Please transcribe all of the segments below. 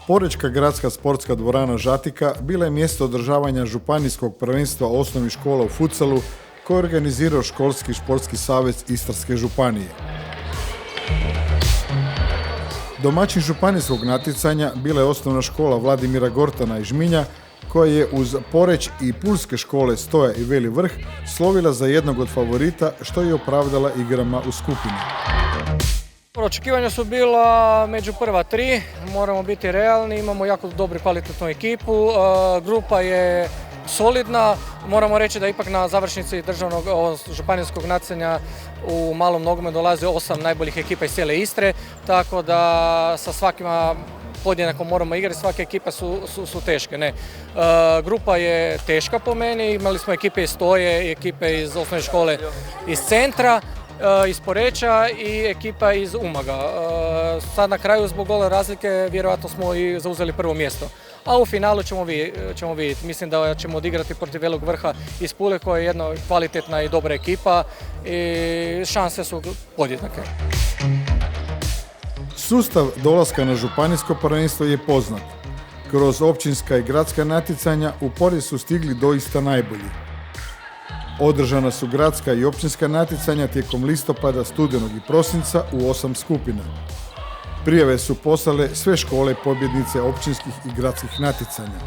Porečka gradska sportska dvorana Žatika bila je mjesto održavanja županijskog prvenstva osnovnih škola u futsalu koje je organizirao Školski športski savez Istarske županije. Domaćin županijskog natjecanja bila je osnovna škola Vladimira Gortana iz Žminja, koja je uz Poreć i pulske škole Stoja i Veli Vrh slovila za jednog od favorita, što je opravdala igrama u skupini. Očekivanja su bila među prva tri, moramo biti realni, imamo jako dobru kvalitetnu ekipu, grupa je solidna, moramo reći da ipak na završnici državnog županijskog natjecanja u malom nogometu dolazi 8 najboljih ekipa iz cijele Istre, tako da sa svakima podjednako moramo igrati, svake ekipe su teške. Ne. Grupa je teška po meni, imali smo ekipe iz Stoje i ekipe iz osnovne škole iz centra, iz Poreča i ekipa iz Umaga. Sad na kraju zbog gole razlike vjerojatno smo i zauzeli prvo mjesto. A u finalu ćemo vidjeti. Mislim da ćemo odigrati protiv Velog Vrha iz Pule koja je jedna kvalitetna i dobra ekipa i šanse su podjednake. Sustav dolaska na županijsko prvenstvo je poznat. Kroz općinska i gradska natjecanja u Poreč su stigli doista najbolji. Održana su gradska i općinska natjecanja tijekom listopada, studenog i prosinca u 8 skupina. Prijave su poslale sve škole pobjednice općinskih i gradskih natjecanja.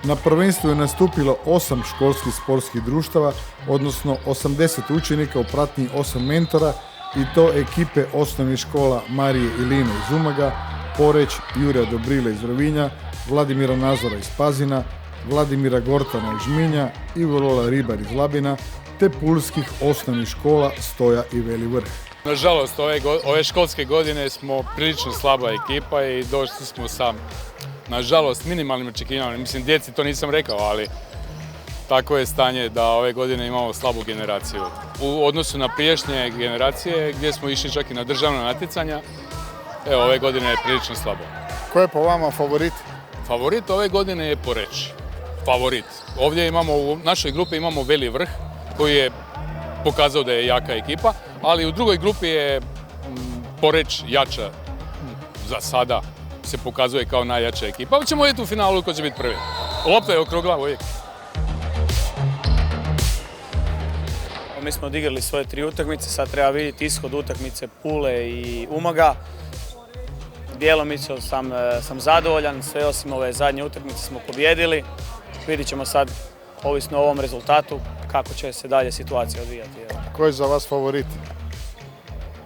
Na prvenstvu je nastupilo 8 školskih sportskih društava, odnosno 80 učenika u pratnji 8 mentora, i to ekipe osnovnih škola Marije Iline iz Umaga, Poreć, Jurija Dobrile iz Rovinja, Vladimira Nazora iz Pazina, Vladimira Gortana iz Žminja i Lola Ribar iz Labina, te pulskih osnovnih škola Stoja i Veli Vrh. Nažalost, ove školske godine smo prilično slaba ekipa i došli smo sa, nažalost, minimalnim očekivanjima. Mislim, djeci to nisam rekao, ali tako je stanje da ove godine imamo slabu generaciju. U odnosu na prijašnje generacije gdje smo išli čak i na državna natjecanja, evo, ove godine je prilično slabo. Ko je po vama favorit? Favorit ove godine je Poreć. Favorit. Ovdje imamo, u našoj grupi imamo Veli Vrh koji je pokazao da je jaka ekipa, ali u drugoj grupi je Poreć jača. Za sada se pokazuje kao najjača ekipa, ali ćemo vidjeti u finalu ko će biti prvi. Lopta je okrugla uvijek. Mi smo odigrali svoje 3 utakmice, sad treba vidjeti ishod utakmice Pule i Umaga. Djelomično sam zadovoljan, sve osim ove zadnje utakmice smo pobjedili. Vidjet ćemo sad, ovisno o ovom rezultatu, kako će se dalje situacija odvijati. Ko je za vas favorit?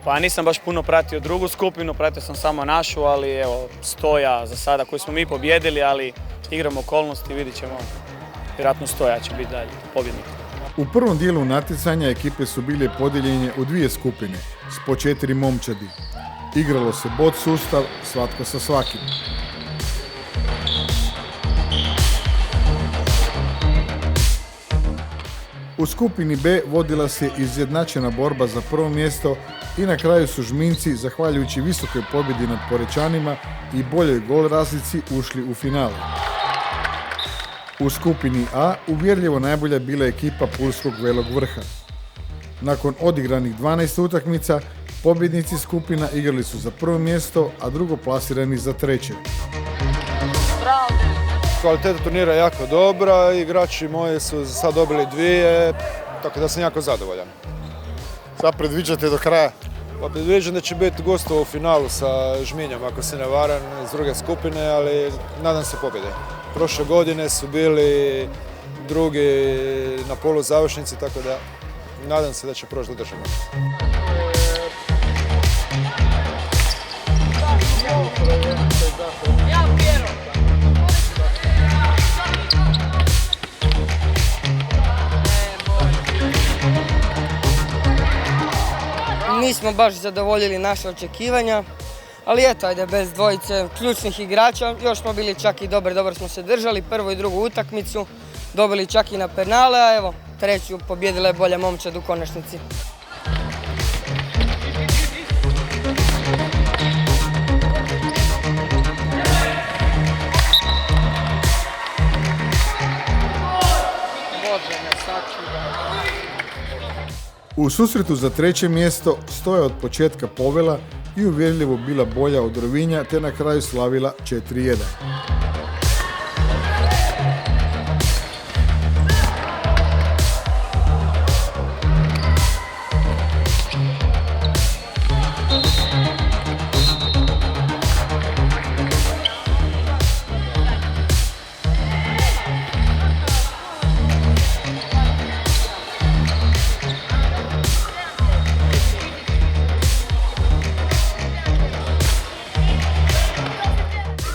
Pa nisam baš puno pratio drugu skupinu, pratio sam samo našu, ali evo, Stoja za sada koju smo mi pobjedili, ali igramo okolnosti, vidjet ćemo. Vjerojatno Stoja će biti dalje pobjednik. U prvom dijelu natjecanja ekipe su bile podijeljene u 2 skupine s po 4 momčadi. Igralo se bod sustav, svatko sa svakim. U skupini B vodila se izjednačena borba za prvo mjesto i na kraju su Žminci, zahvaljujući visokoj pobjedi nad Porečanima i boljoj gol razlici, ušli u finale. U skupini A uvjerljivo najbolja bila ekipa pulskog Velog Vrha. Nakon odigranih 12 utakmica, pobjednici skupina igrali su za prvo mjesto, a drugo plasirani za treće. Kvaliteta turnira je jako dobra, igrači moji su sad dobili 2, tako da sam jako zadovoljan. Sad predviđate do kraja? Pa predviđam da će biti gostova u finalu sa Žminjom, ako se ne varam, iz druge skupine, ali nadam se pobjede. Prošle godine su bili drugi na polu završnici, tako da nadam se da će proći do državnog. Nismo baš zadovoljili naše očekivanja, ali eto, ajde, bez dvojice ključnih igrača, još smo bili čak i dobro smo se držali, prvu i drugu utakmicu, dobili čak i na penale, a evo, treću pobjedila je bolja momčad u konačnici. U susretu za treće mjesto Stoja od početka povela i uvjerljivo bila bolja od Rovinja te na kraju slavila 4:1.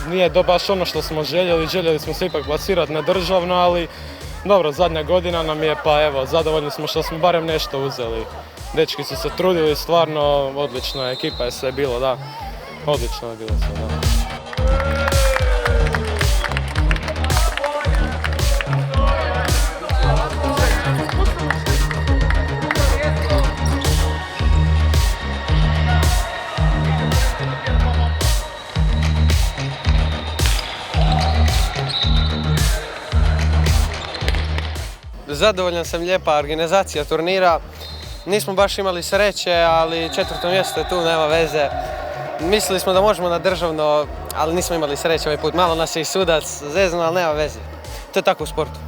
Nije to baš ono što smo željeli smo se ipak plasirati na državno, ali dobro, zadnja godina nam je, pa evo, zadovoljni smo što smo barem nešto uzeli. Dečki su se trudili, stvarno odlična ekipa je sve bilo, da, odlično je bilo sve, da. Zadovoljan sam, lijepa organizacija turnira. Nismo baš imali sreće, ali 4. mjesto je tu, nema veze. Mislili smo da možemo na državno, ali nismo imali sreće ovaj put. Malo nas je i sudac zeznuo, ali nema veze. To je tako u sportu.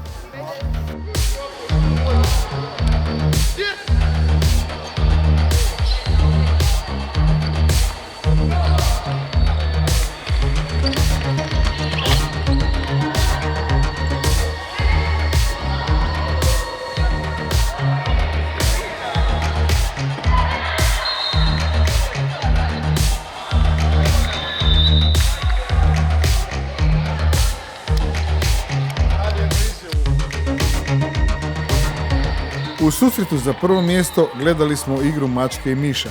U susretu za prvo mjesto gledali smo igru mačke i miša.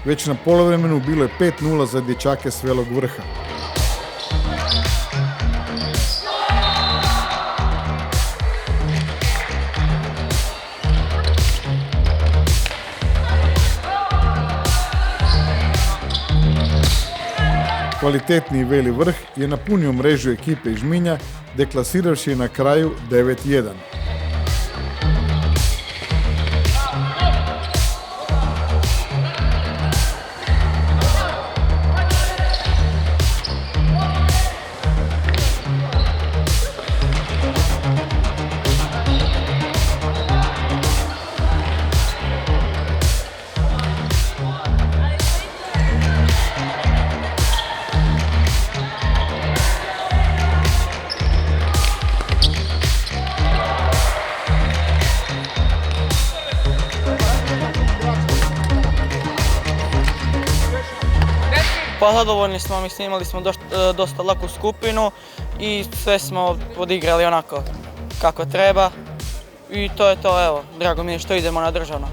Već na poluvremenu bilo je 5:0 za dječake s Velog Vrha. Kvalitetniji Veli Vrh je napunio mrežu ekipe iz Žminja, deklasiravši je na kraju 9:1. Pa zadovoljni smo, mislim imali smo dosta laku skupinu i sve smo odigrali onako kako treba i to je to, evo, drago mi je što idemo na državno.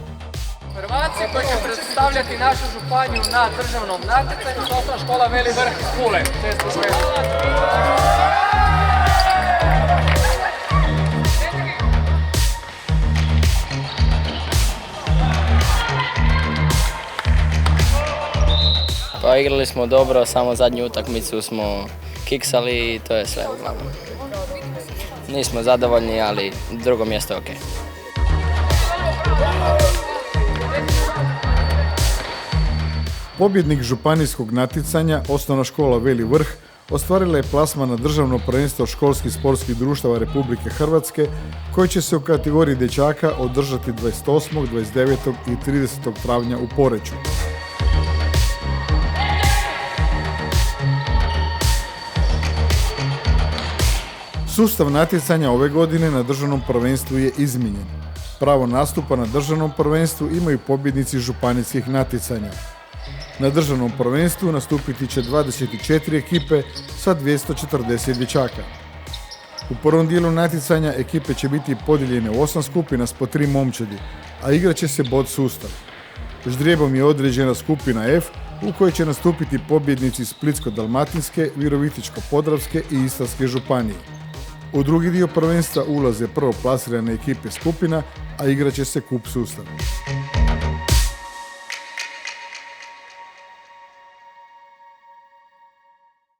Prvaci koji će predstavljati našu županiju na državnom natjecanju su Osnovna škola Veli Vrh iz Pule. Često Pa igrali smo dobro, samo zadnju utakmicu smo kiksali i to je sve uglavnom. Nismo zadovoljni, ali drugo mjesto je ok. Pobjednik županijskog natjecanja, Osnovna škola Veli Vrh, ostvarila je plasman na državno prvenstvo školskih sportskih društava Republike Hrvatske, koji će se u kategoriji dječaka održati 28., 29. i 30. travnja u Poreču. Sustav natjecanja ove godine na državnom prvenstvu je izmijenjen. Pravo nastupa na državnom prvenstvu imaju pobjednici županijskih natjecanja. Na državnom prvenstvu nastupiti će 24 ekipe sa 240 dječaka. U prvom dijelu natjecanja ekipe će biti podijeljene u 8 skupina s po 3 momčadi, a igrat će se bod sustav. Ždrijebom je određena skupina F u kojoj će nastupiti pobjednici Splitsko-dalmatinske, Virovitičko-podravske i Istarske županije. U drugi dio prvenstva ulaze prvo plasirane ekipe skupina, a igrat će se kup sustav.